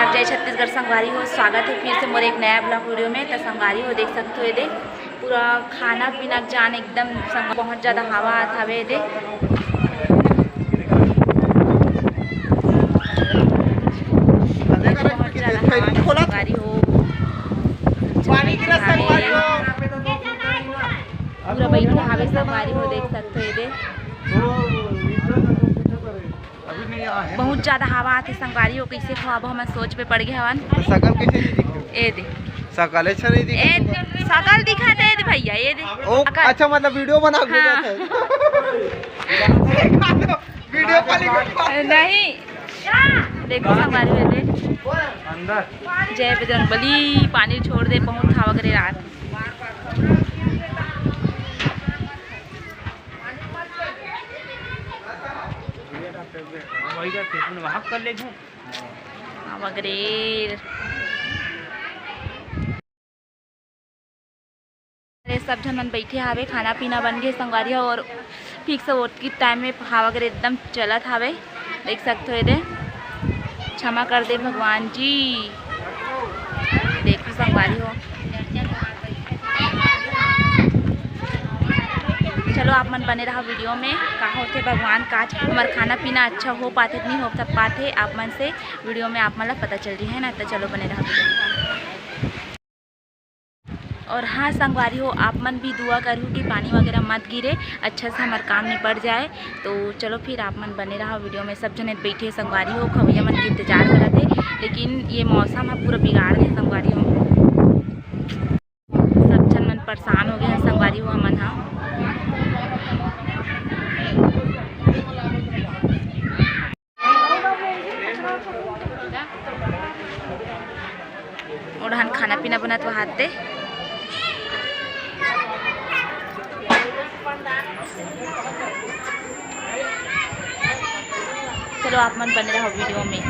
नमस्कार, जय छत्तीसगढ़। संगवारी हो, स्वागत है फिर से मोरे एक नया ब्लॉग वीडियो में। तो संगवारी हो देख सकते हो, ये देख पूरा खाना पीना जान एकदम संग बहुत ज़्यादा हवा आता है। देख बहुत ज़्यादा संगवारी हो, पूरा बैठे हवे संगवारी हो देख सकते हो। ये देख बहुत ज्यादा हवा आती संगवारी हो, कैसे ख्वाब हम सोच पे पड़ गए हवन। सकल कैसे नहीं दिखते? ए दे सकल अच्छा नहीं दिखता। सकल दिखा दे भैया, ये दे। अच्छा मतलब वीडियो बना के हाँ। वीडियो कॉलिंग नहीं देखो संगवारी हो दे अंदर। जय बजरंगबली। पानी छोड़ दे, बहुत हवा करे रात। सब जन मन बैठे हावे, खाना पीना बन गए संगवारी हो, और ठीक से वोट की टाइम में हवा वगैरह एकदम चलत हावे देख सकते हो। दे क्षमा कर दे भगवान जी। देखो संगवारी हो, चलो आप मन बने रहा वीडियो में। का होते भगवान काज हमार खाना पीना अच्छा हो पाते नहीं हो पाते, आप मन से वीडियो में आप मन पता चल रही है ना। तो चलो बने रहा वीडियो। और हाँ संगवारी हो, आप मन भी दुआ करूँ कि पानी वगैरह मत गिरे, अच्छा से हमारा काम निपट जाए। तो चलो फिर आप मन बने रहा वीडियो में। सब जने बैठे संगवारी हो, खवैया मन के इंतजार करते, लेकिन ये मौसम है पूरा बिगाड़ दे संगवारी हो। सब जन मन परेशान हो गए हैं संगवारी हो हमन। हाँ और हम खाना पीना बना तो हाथ दे। चलो आप मन बने रहो वीडियो में।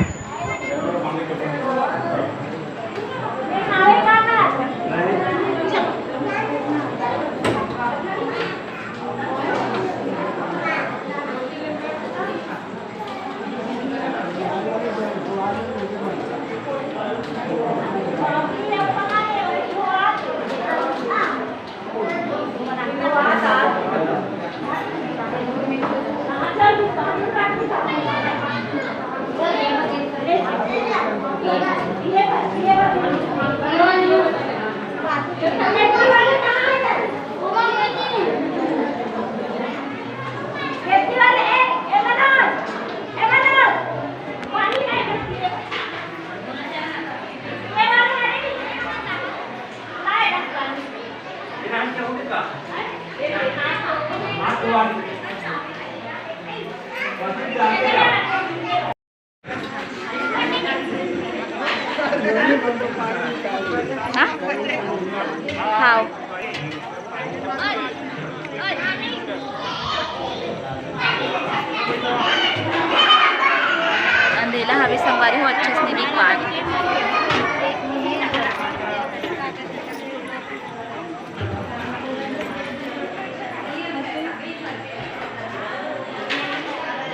खाओ अंधेला हवे संगवारी हो, अच्छे से नहीं दिख पा रही।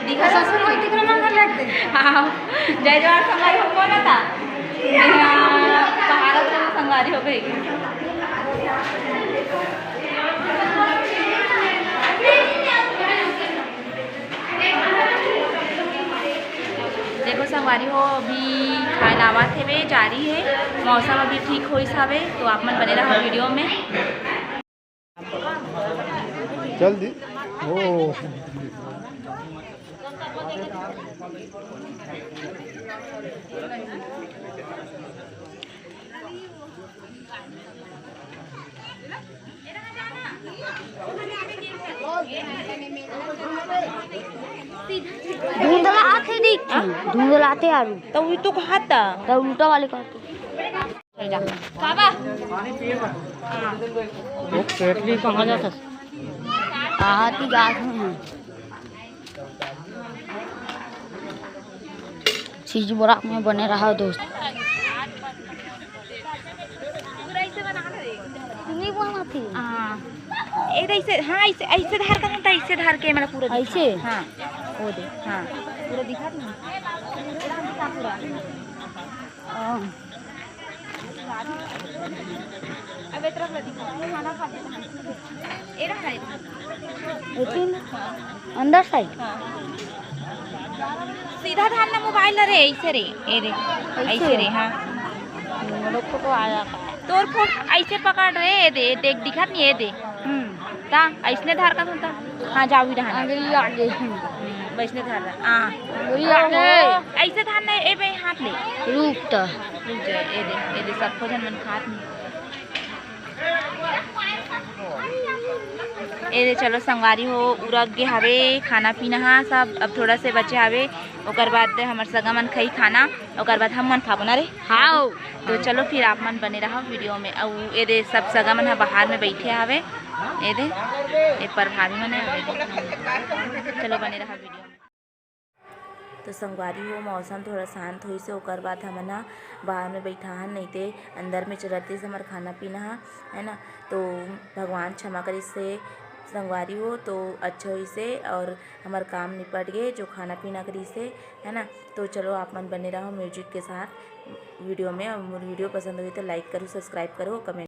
दिखा ससुर कोई दिख रहा ना लगते। हाँ जय जवाहर संगवारी हो कौन था? पहाड़ से संगवारी हो गई। देखो संगवारी हो, अभी खाना थे वे जारी है, मौसम अभी ठीक हो सावे। तो आप मन बने रहा वीडियो में। जल्दी ओ धुंधलाते दिख धुंधलाते आरू तो वो तो खाता तो उल्टा वाले का बाबा वो केटली कहाँ जाता आती गाछ में चीज बड़ा में बने रहा दोस्त। नहीं बना थी ऐसे हाँ ऐसे ऐसे धार का होता है, ऐसे धार के मेरा पूरा ऐसे हाँ वो दे हाँ पूरा दिखा दूँ पूरा अब इतना खाना खाते ए रहा लेकिन अंदर साइड सीधा धान ना मोबाइल रे ऐसे रे ए रे ऐसे रे हाँ लोग को आ जाता है। तोर फोन ऐसे पकड़ रे ए दे देख दिखत नहीं ए दे ता ऐसने धार का होता हाँ जाओ ही रहना अंगली आगे वैसने धार रहा हाँ अंगली आगे ऐसे धार नहीं ए बे हाथ ले रुक तो रुक जाए ए दे सब खोजन मन खात नहीं ए दे चलो संगवारी हो उरग गे हवे खाना पीना हाँ सब अब थोड़ा से बचे हवे ओकर बाद हमार सगा मन खाई खाना ओकर बाद हम मन खाबो ना रे हाँ तो चलो फिर आप मन बने रहो वीडियो में और ये दे सब सगा मन बाहर में बैठे हवे ये दे ये पर भाभी मन है चलो बने रहा वीडियो में। तो संगवारी हो मौसम थोड़ा शांत हुई से ओकर बाद हमन हा बाहर में बैठा हन नहीं ते अंदर में चलते से हमार खाना पीना है ना तो भगवान क्षमा करी से संगवारी हो तो अच्छा हुई से और हमार काम निपट गए जो खाना पीना करी से है ना। तो चलो आप मन बने रहो म्यूजिक के साथ वीडियो में और वीडियो पसंद हुई तो लाइक करो सब्सक्राइब करो कमेंट